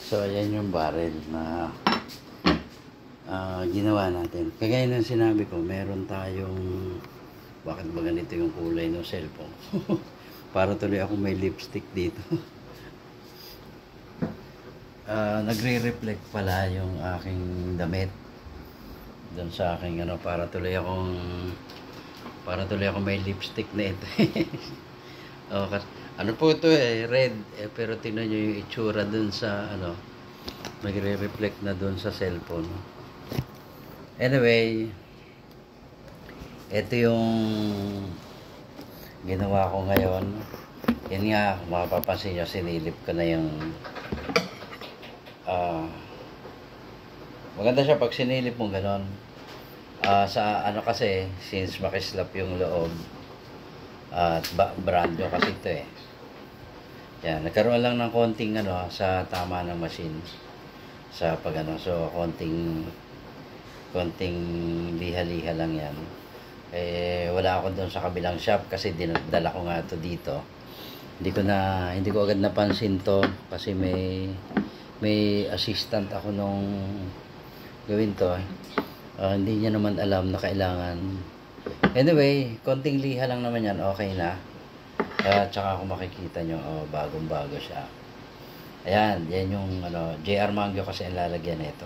So, ayan yung barrel na ginawa natin. Kagaya ng sinabi ko, meron tayong bakit ba ganito yung kulay ng cellphone? Para tuloy ako may lipstick dito. Nagre-reflect pala yung aking damit doon sa aking ano, para tuloy akong may lipstick na ito. Ano po ito red, pero tingnan nyo yung itsura doon sa ano, magre-reflect na doon sa cellphone. Anyway, ito yung ginawa ko ngayon. Yan nga, mapapansin nyo, sinilip ko na yung maganda siya pag sinilip mo ganon. Sa ano kasi, since makislap yung loob at brand nyo kasi ito yan, nagkaroon lang ng konting ano sa tama ng machine sa pag ano, so konting liha-liha lang yan. Wala ako doon sa kabilang shop kasi dinadala ko nga ito dito. Hindi ko agad napansin to kasi may assistant ako nung gawin to. Hindi niya naman alam na kailangan. Anyway, konting liha lang naman yan, okay na. Tsaka kung makikita nyo, bagong-bago siya. Ayan, yan yung ano, JR Mangyo kasi ang lalagyan nito.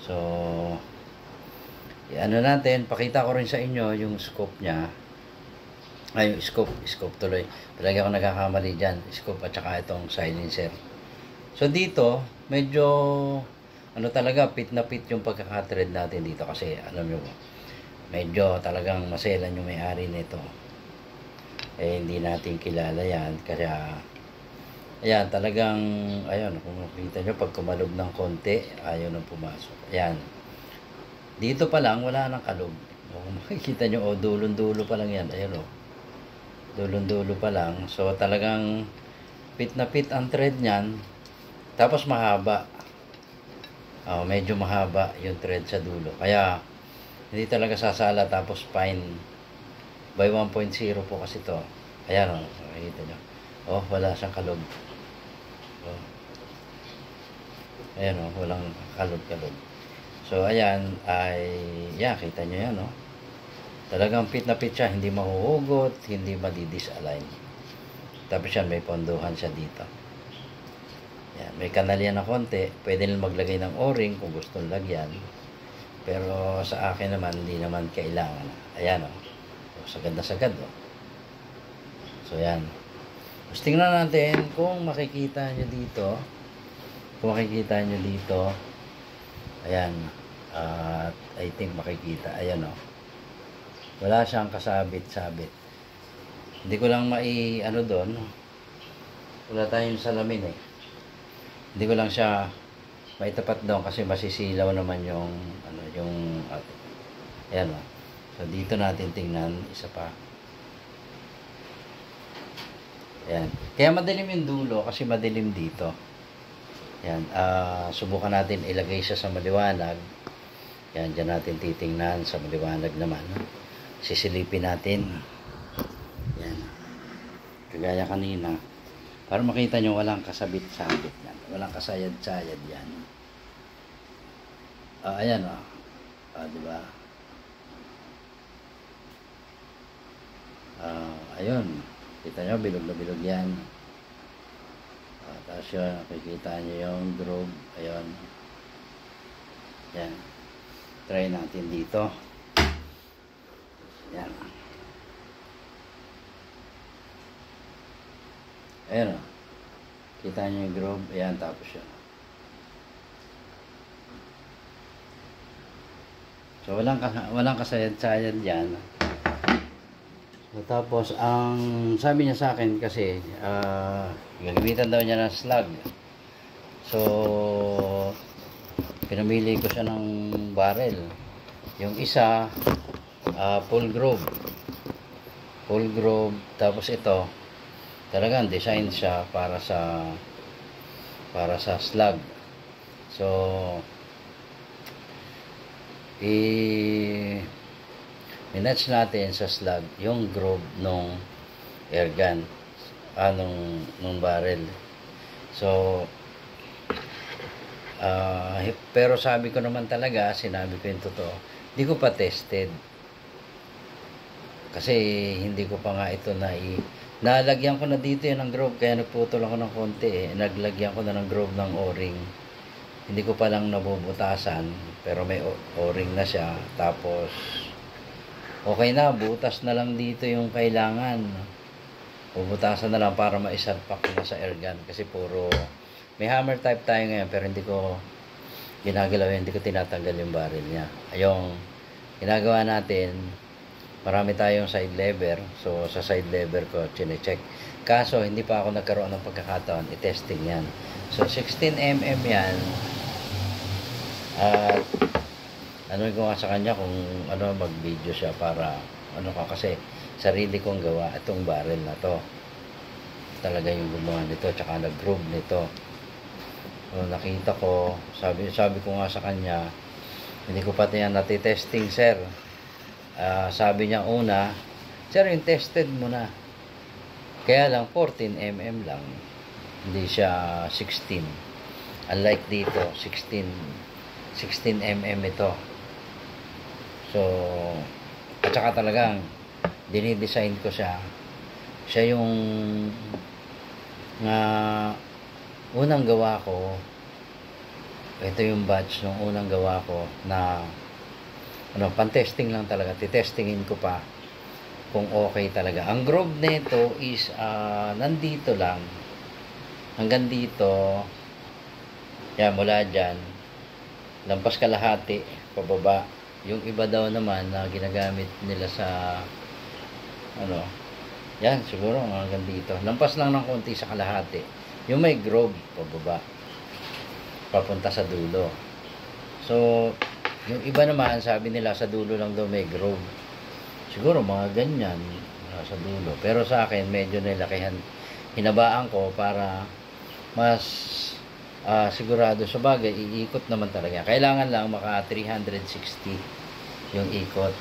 So, ano natin, pakita ko rin sa inyo yung scope niya. Yung scope tuloy. Palagi ako nagkakamali dyan. Scope at saka itong silencer. So, dito, medyo, ano talaga, pit na pit yung pagkaka-thread natin dito. Kasi, alam nyo, medyo talagang maselan yung may-ari nito. Hindi natin kilala yan. Kaya, ayan, talagang, ayun, kung makikita nyo, pag kumalog ng konti, ayaw nang pumasok. Ayan. Dito pa lang, wala nang kalog. Kung makikita nyo, dulon-dulo pa lang yan. Ayun, dulon-dulo pa lang. So, talagang pit na pit ang thread nyan. Tapos, mahaba. Medyo mahaba yung thread sa dulo. Kaya, hindi talaga sasala. Tapos, fine. By 1.0 po kasi to. Ayan, makikita nyo. Wala siyang kalog. Ayan, walang kalog-kalog. So, ayan, kita nyo yan, Talagang fit na fit siya, hindi mahuhugot, hindi madidisalign. Tapos yan, may ponduhan siya dito. Yan, may kanal yan na konti. Pwede nang maglagay ng o-ring kung gusto lagyan. Pero sa akin naman, hindi naman kailangan. Ayan, sagad. So, yan. Tapos tingnan natin kung makikita nyo dito. Ayan. I think makikita. Ayan, wala siyang kasabit-sabit. Hindi ko lang ano doon. Wala tayong salamin Hindi ko lang siya maitapat doon kasi masisilaw naman yung ayan, So, dito natin tingnan. Isa pa. Ayan. Kaya madilim yung dulo kasi madilim dito. Yan, subukan natin ilagay siya sa maliwanag. Yan, dyan natin titingnan sa maliwanag naman. Sisilipin natin. Yan. Kagaya kanina. Para makita nyo, walang kasabit-sabit yan. Walang kasayad-sayad yan. Ayan, diba? Ayun. Kita nyo, bilog na bilog yan. Tapos yun, nakikita nyo yung groove. Ayun. Yan. Try natin dito. Yan. Ayun. Kita nyo yung groove. Ayan, tapos yun. So, walang kasayad-sayad yan. So, tapos, ang sabi niya sa akin kasi, gagamitan daw niya ng slug. So, pinamili ko siya ng barrel. Yung isa, full groove. Tapos ito, talagang design siya para sa slug. So, minatch natin sa slug yung groove nung airgun nung barrel. So, Pero sabi ko naman talaga, sinabi ko yung totoo, hindi ko pa tested. Kasi hindi ko pa nga ito nalagyan ko na dito yan ng groove, kaya nagputol ako ng konti naglagyan ko na ng groove ng o-ring. Hindi ko pa lang nabubutasan, pero may o-ring na siya. Tapos okay na, butas na lang dito yung kailangan. Bubutasan na lang para maisalpak na sa airgun, kasi puro may hammer type tayo ngayon, pero hindi ko ginagalaw, hindi ko tinatanggal yung barrel niya. Yung ginagawa natin, marami tayong side lever. So sa side lever ko chine-check, kaso hindi pa ako nagkaroon ng pagkakataon i-testing yan. So 16mm yan. At ano ko nga sa kanya kung ano, mag-video siya para ano ka, kasi sarili kong gawa itong barrel na to. Talaga yung gumawa nito, tsaka nag-groove nito. So, nakita ko, sabi ko nga sa kanya, hindi ko pati yan natitesting, sir. Sabi niya una, sir, yung tested mo na. Kaya lang 14mm lang, hindi siya 16. Unlike dito, 16mm ito. So at saka talagang dinidesign ko siya yung unang gawa ko. Ito yung batch ng unang gawa ko na pan-testing lang talaga. Titestingin ko pa kung okay talaga. Ang groove nito is nandito lang hanggang dito. Yan, mula dyan lampas kalahati pababa. Yung iba daw naman na ginagamit nila sa yan, siguro hanggang dito. Lampas lang ng konti sa kalahati. Yung may groove pababa papunta sa dulo. So yung iba naman, sabi nila sa dulo lang daw may groove. Siguro mga ganyan sa dulo. Pero sa akin, medyo nilakihan. Hinabaan ko para mas sigurado. Sa bagay, iikot naman talaga. Kailangan lang maka 360 yung ikot.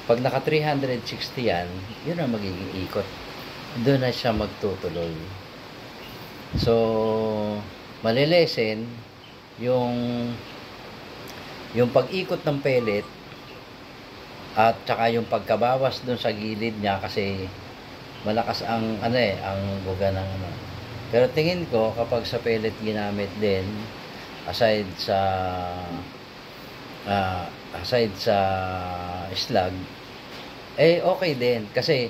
Pag naka 360 yan, yun ang magiging ikot. Doon na siya magtutuloy. So, malilesen yung pag-ikot ng pellet at saka yung pagkabawas dun sa gilid niya, kasi malakas ang ang buga ng Pero tingin ko kapag sa pellet ginamit din, aside sa slag, okay din, kasi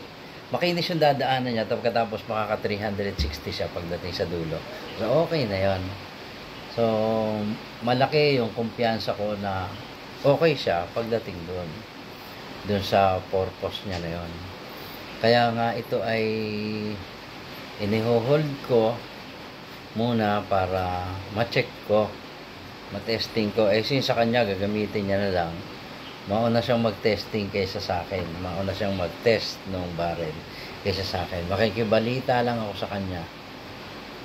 makinis yung dadaanan niya, tapos makaka 360 siya pagdating sa dulo. So okay na yon. So malaki yung kumpiyansa ko na okay siya pagdating doon sa purpose niya na yon. Kaya nga ito ay iniho-hold ko muna para ma-check ko, ma-testing ko. Since sa kanya gagamitin niya na lang, mauna siyang mag-testing kaysa sa akin. Mauna siyang mag-test ng barrel kaysa sa akin. Makikibalita lang ako sa kanya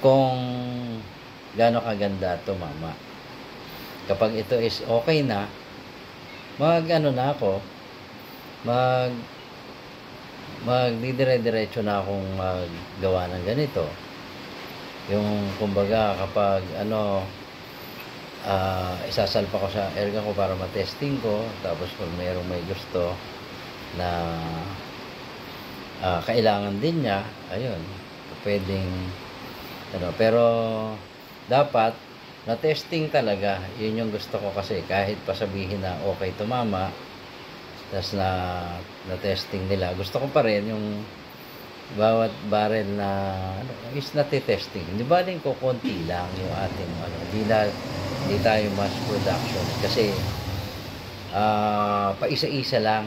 kung gaano kaganda ito, mama. Kapag ito is okay na, magdidire-diretso na akong maggawa ng ganito. Yung kumbaga kapag isasalpa ko sa airgun ko para matesting ko, tapos pag mayroong may gusto na kailangan din niya, ayun, pwedeng pero dapat na testing talaga. Yun yung gusto ko, kasi kahit pasabihin na okay tumama, tapos na testing nila, gusto ko pa rin yung bawat barrel na is natitesting. Hindi ba din ko konti lang yung ating hindi tayo mass production, kasi paisa-isa lang.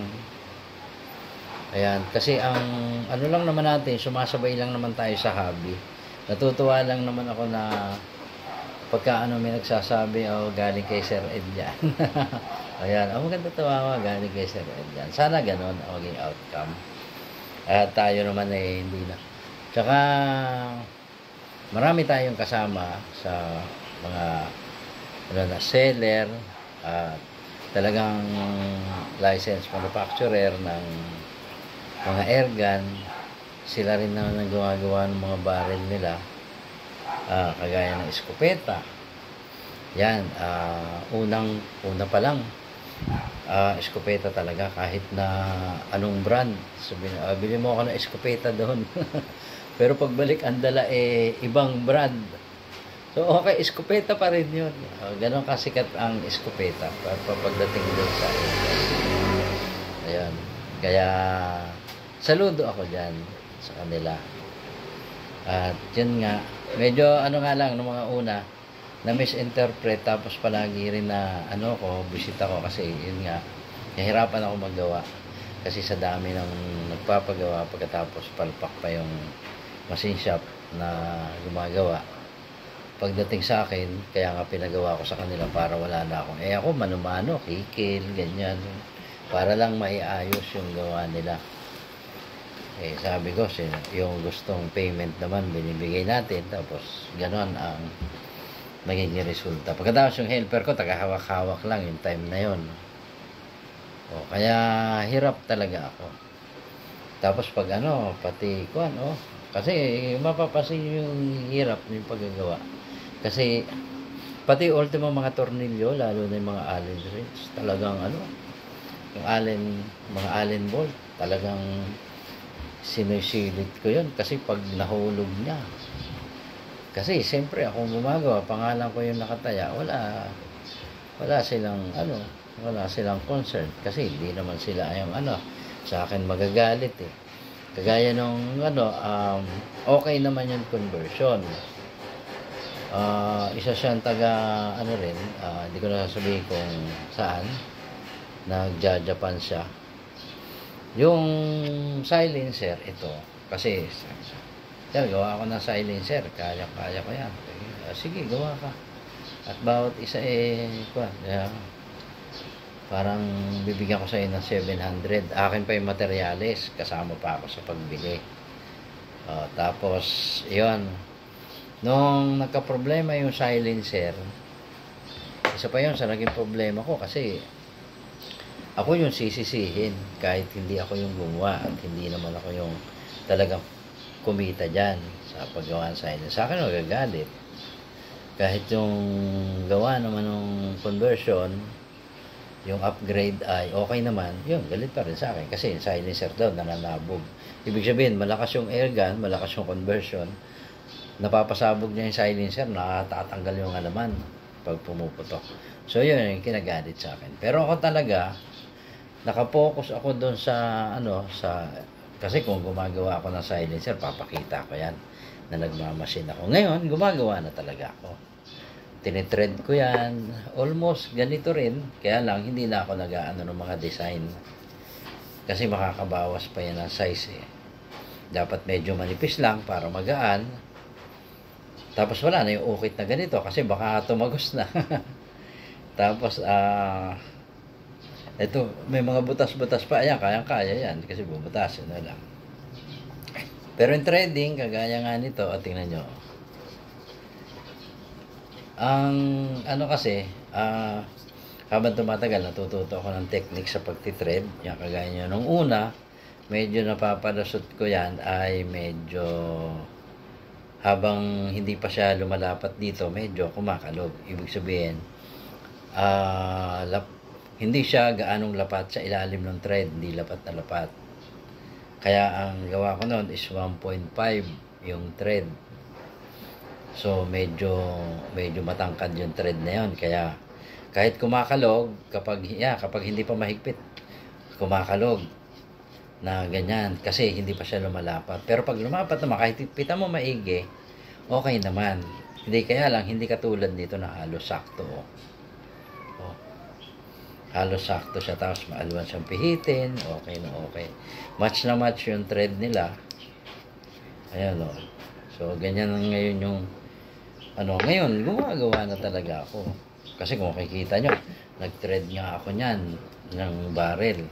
Ayan, kasi ang lang naman natin, sumasabay lang naman tayo sa hobby. Natutuwa lang naman ako na pagka may nagsasabi, galing kay Sir Ed yan. Ayan, maganda tawa, galing kay Sir Ed yan. Sana ganon ang maging outcome. At tayo naman hindi na. Tsaka marami tayong kasama sa mga seller at talagang licensed manufacturer ng mga airgun. Sila rin naman ang gumagawa ng mga barrel nila, kagaya ng eskopeta, Yan, una pa lang, eskopeta talaga kahit na anong brand. Sabi na, bili mo ako ng eskopeta doon. Pero pagbalik ang dala ibang brand. So okay, eskopeta pa rin yun. Ganon kasikat ang eskopeta pagdating doon sa ayan. Kaya saludo ako dyan sa kanila. At yun nga, medyo ano nga lang, nung mga una, na misinterpret, tapos palagi rin na bisita ko kasi yun nga, nahirapan ako magawa. Kasi sa dami ng nagpapagawa, pagkatapos palpak pa yung machine shop na gumagawa. Pagdating sa akin, kaya nga pinagawa ko sa kanila para wala na akong, ako mano-mano, kikil, ganyan. Para lang maiayos yung gawa nila. Sabi ko, yung gustong payment naman, binibigay natin. Tapos, ganon ang magiging resulta. Pagkatapos yung helper ko, tagahawak-hawak lang yung time na yon. Kaya hirap talaga ako. Tapos pag pati kasi mapapasin yung hirap ng paggagawa. Kasi pati ultimo mga tornilyo, lalo na yung mga Allen wrench, talagang yung mga Allen bolt, talagang sinisilit ko yun kasi pag nahulog niya. Kasi siyempre ako gumagawa, pangalan ko yung nakataya, wala silang concern kasi hindi naman sila yung sa akin magagalit Kagaya nung okay naman yung conversion. Isa siyang taga rin, hindi ko na sasabihin kung saan, nagja-Japan siya. Yung silencer ito, kasi gawa ako ng silencer, kaya ko yan. Sige, gawa ka. At bawat isa parang bibigyan ko sa iyo ng 700. Akin pa yung materyales, kasama pa ako sa pagbili. Tapos yon, nung nagka-problema yung silencer, isa pa yun sa naging problema ko kasi ako yung sisisihin kahit hindi ako yung gumawa at hindi naman ako yung talagang kumita dyan sa paggawa ng silencer. Sa akin magagalit. Kahit yung gawa naman ng conversion, yung upgrade ay okay naman, yun, galit pa rin sa akin kasi yung silencer daw nananabog. Ibig sabihin, malakas yung airgun, malakas yung conversion, napapasabog niya yung silencer, nakatatanggal yung alaman pag pumuputok. So yun yung kinagalit sa akin. Pero ako talaga, nakapokus ako doon sa kasi kung gumagawa ako ng silencer, papakita ko yan na nagmamasin ako. Ngayon, gumagawa na talaga ako. Tinitread ko yan, almost ganito rin, kaya lang hindi na ako nag-aano ng mga design kasi makakabawas pa yan ng size dapat medyo manipis lang para magaan, tapos wala na yung ukit na ganito kasi baka tumagos na. Tapos ito, may mga butas-butas pa, ayan, kaya yan kasi bubutasin na lang. Pero yung threading, kagaya nga nito, tingnan nyo, ang kasi habang tumatagal natututo ako ng technique sa pagtitread. Yan, kagaya nyo nung una, medyo napapalusot ko yan ay medyo habang hindi pa siya lumalapat dito, medyo kumakalog. Ibig sabihin hindi siya gaanong lapat sa ilalim ng thread, hindi lapat na lapat. Kaya ang gawa ko noon is 1.5 yung thread. So medyo matangkad yung thread na yon, kaya kahit kumakalog kapag hindi pa mahigpit, kumakalog na ganyan kasi hindi pa siya lumalapat. Pero pag lumapat naman, kahit pitan mo maigi, okay naman. Hindi katulad nito na halos sakto. Halos sakto siya, tapos maalwan siyang pihitin, okay na okay. Match na match yung thread nila. Ayan So ganyan ngayon yung ngayon, gumagawa na talaga ako. Kasi kung makikita nyo, nag-thread nga ako niyan ng barrel.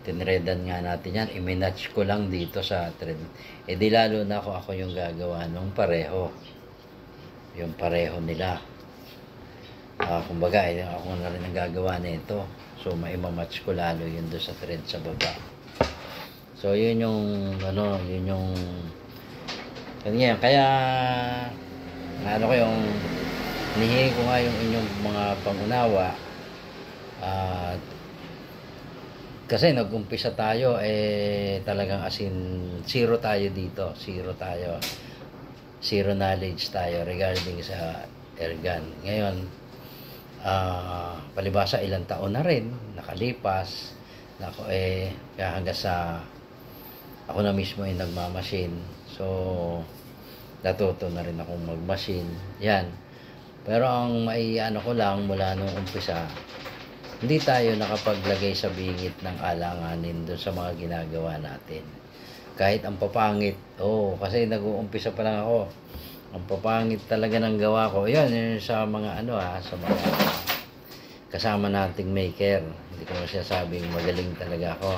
Tinreadan nga natin yan. I-match ko lang dito sa thread. Di lalo na ako yung gagawa nung pareho. Yung pareho nila. Kumbaga, ako na rin ang gagawa nito. So, maimamatch ko lalo yun doon sa thread sa baba. So, yun yung, kaya, ko yung hinihingi ko nga yung inyong mga pangunawa. At kasi nag-umpisa tayo talagang asin zero tayo dito, zero tayo, zero knowledge tayo regarding sa airgun. Ngayon palibasa ilang taon na rin nakalipas na ako kaya hanggang sa ako na mismo ay nagmamasin, so natuto na rin akong magmasin yan. Pero ang maiano ko lang mula nung umpisa, hindi tayo nakapaglagay sa bingit ng alanganin doon sa mga ginagawa natin. Kahit ang papangit, kasi nag-uumpisa pa lang ako. Ang papangit talaga ng gawa ko. Yan sa mga sa mga kasama nating maker. Hindi ko na sinasabing magaling talaga ako.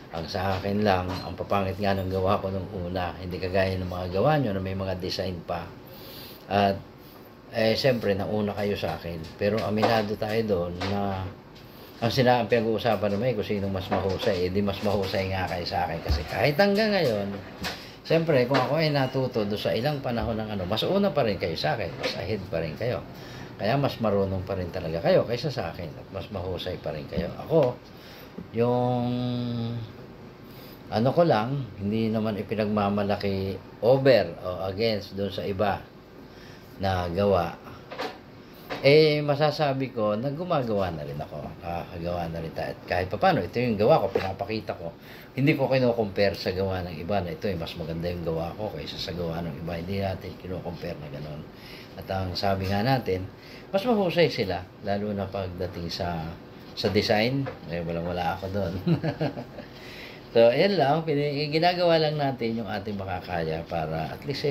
Ang sa akin lang, ang papangit nga ng gawa ko nung una. Hindi kagaya ng mga gawa nyo na may mga design pa. At siyempre, nauna kayo sa akin. Pero aminado tayo doon na ang pinag-uusapan naman kung sino mas mahusay, di mas mahusay nga kayo sa akin. Kasi kahit hanggang ngayon, siyempre, kung ako ay natuto doon sa ilang panahon ng mas una pa rin kayo sa akin, mas ahead pa rin kayo. Kaya mas marunong pa rin talaga kayo kaysa sa akin at mas mahusay pa rin kayo. Ako, yung ko lang, hindi naman ipinagmamalaki over o against doon sa iba na gawa. Masasabi ko na gumagawa na rin ako. Nakakagawa na rin tayo. At kahit pa paano, ito yung gawa ko, pinapakita ko. Hindi ko kino-compare sa gawa ng iba na ito mas maganda yung gawa ko kaysa sa gawa ng iba. Hindi natin kino-compare na gano'n. At ang sabi nga natin, mas mahusay sila, lalo na pagdating sa design. Walang-wala ako doon. So, yan lang. Ginagawa lang natin yung ating makakaya para at least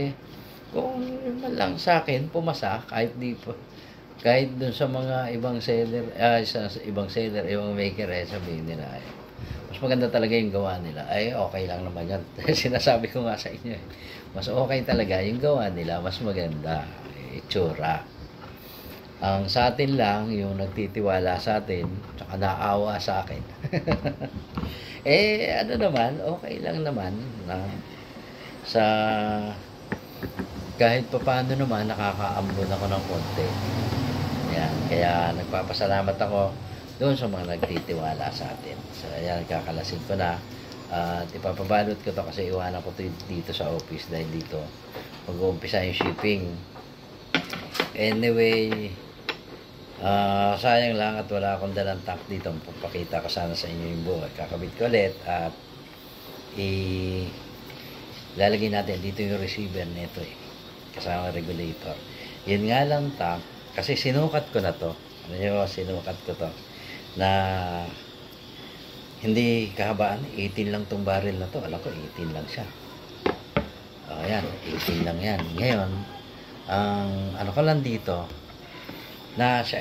kung man lang sa akin, pumasa, kahit dun sa mga ibang seller, ibang maker, sabihin nila, mas maganda talaga yung gawa nila. Okay lang naman yan. Sinasabi ko nga sa inyo, mas okay talaga yung gawa nila, mas maganda, itsura. Ang sa atin lang, yung nagtitiwala sa atin, tsaka naawa sa akin. Naman, okay lang naman na sa kahit pa paano naman, nakakaambon ako ng konti. Yan, kaya nagpapasalamat ako doon sa mga nagtitiwala sa atin. So, ayan, kakalasin ko na. At ipapabalot ko to kasi iwanan ko to dito sa office dahil dito mag-uumpisa yung shipping. Anyway, sayang lang at wala akong dalang tank dito. Papakita ko sana sa inyo yung buhay. Kakabit ko ulit at lalagay natin dito yung receiver nito kasama regulator. Yun nga lang tank. Kasi sinukat ko na to. Sinukat ko to. Na hindi kahabaan. 18 lang tong barrel na to. Alam ko, 18 lang siya. Ayan, 18 lang yan. Ngayon, ang ko lang dito, na siya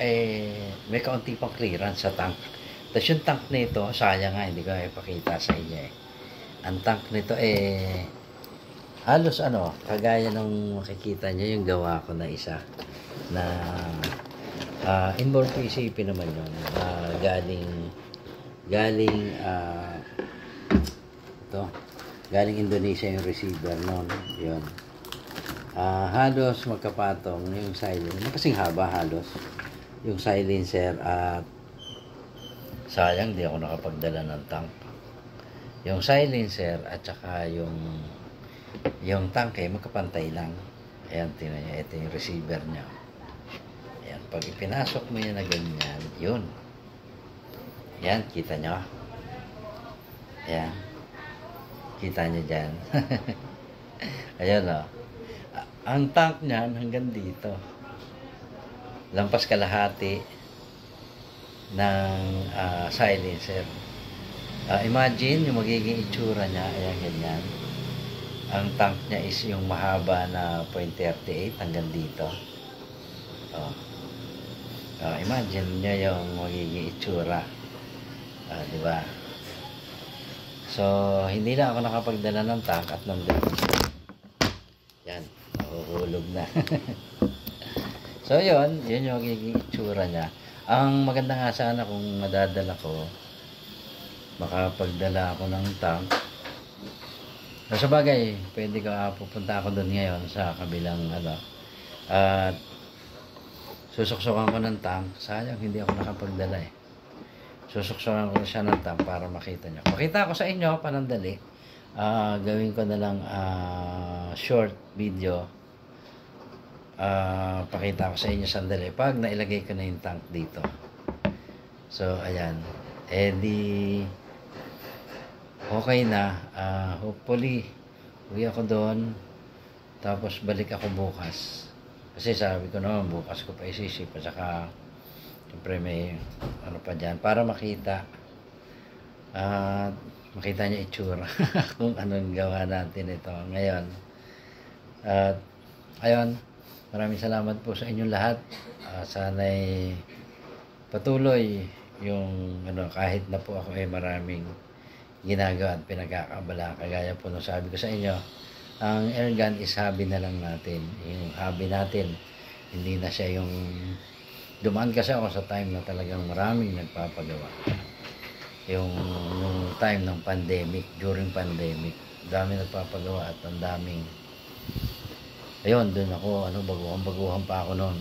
may kaunti pang clearance sa tank. Tapos yung tank nito, sayang nga, hindi ko ipakita sa inyo Ang tank nito halos kagaya ng makikita nyo yung gawa ko na isa na inboard PCP naman yun, galing Indonesia yung receiver noon yun. Halos magkapatong yung silencer, kasing haba halos yung silencer, at sayang di ako nakapagdala ng tank. Yung silencer at saka yung tank magkapantay lang. Ayan, tingnan nyo, ito yung receiver nya. Ayan, pag ipinasok mo yan na ganyan, yun. Ayan, kita nyo. Ayan. Kita nyo dyan. Ayan ang tank niyan hanggang dito. Lampas kalahati ng silencer. Imagine yung magiging itsura niya. Ayan, ganyan. Ang tank niya is yung mahaba na .38 hanggang dito. Imagine niya yung magiging itsura. Di ba? So, hindi na ako nakapagdala ng tank at ng yan, nahuhulog na. So, yun yung magiging itsura niya. Ang maganda nga sana kung madadala ko, makapagdala ako ng tank. Sa bagay, pwede ka pupunta ako doon ngayon sa kabilang susuksukan ko ng tank. Sayang, hindi ako nakapagdala eh. Susuksukan ko siya ng tank para makita nyo. Pakita ko sa inyo, panandali. Gawin ko na lang short video. Pakita ko sa inyo sandali. Pag nailagay ko na yung tank dito. So, ayan. Di okay na. Hopefully, uwi ako doon. Tapos, balik ako bukas. Kasi sabi ko naman, bukas ko pa isisip. At saka, siyempre may ano pa dyan. Para makita. Makita niya itsura. Kung anong gawa natin ito ngayon. At, ayun. Maraming salamat po sa inyong lahat. Sana'y patuloy yung kahit na po ako ay maraming ginagawa at pinagkakabala. Kagaya po nung sabi ko sa inyo, ang airgun is hobby na lang natin. Yung hobby natin, hindi na siya yung dumaan kasi ako sa time na talagang maraming nagpapagawa. Yung time ng pandemic, during pandemic, dami nagpapagawa at ang daming ayun, dun ako, baguhan pa ako noon.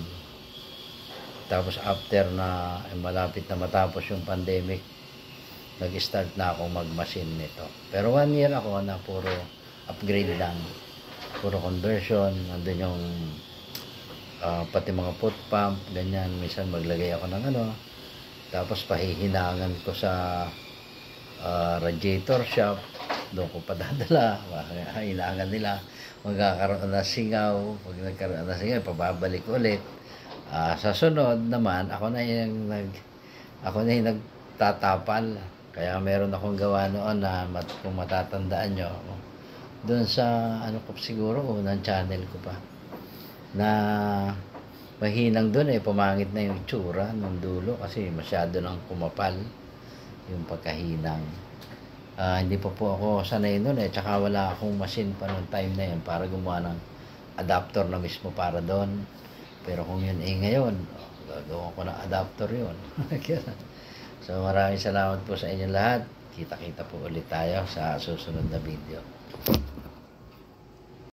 Tapos after na malapit na matapos yung pandemic, nag-start na ako mag-machine nito. Pero 1 year ako na puro upgrade lang. Puro conversion, nandun yung pati mga foot pump, ganyan. Minsan maglagay ako ng tapos pahihinangan ko sa radiator shop. Doon ko padadala. Hinangan nila. Magkakaroon na singaw. Pag nagkaroon na singaw, pababalik ulit. Sa sunod naman, ako na yung nagtatapal. Kaya meron akong gawa noon na kung matatandaan nyo, doon sa siguro unang channel ko pa na mahinang doon pumangit na yung itsura ng dulo kasi masyado nang kumapal yung pagkahinang. Hindi pa po ako sanay noon tsaka wala akong machine pa noong time na yun para gumawa ng adapter na mismo para doon. Pero kung yun ngayon, gagawa ko ng adapter yun. So maraming salamat po sa inyo lahat. Kita-kita po ulit tayo sa susunod na video.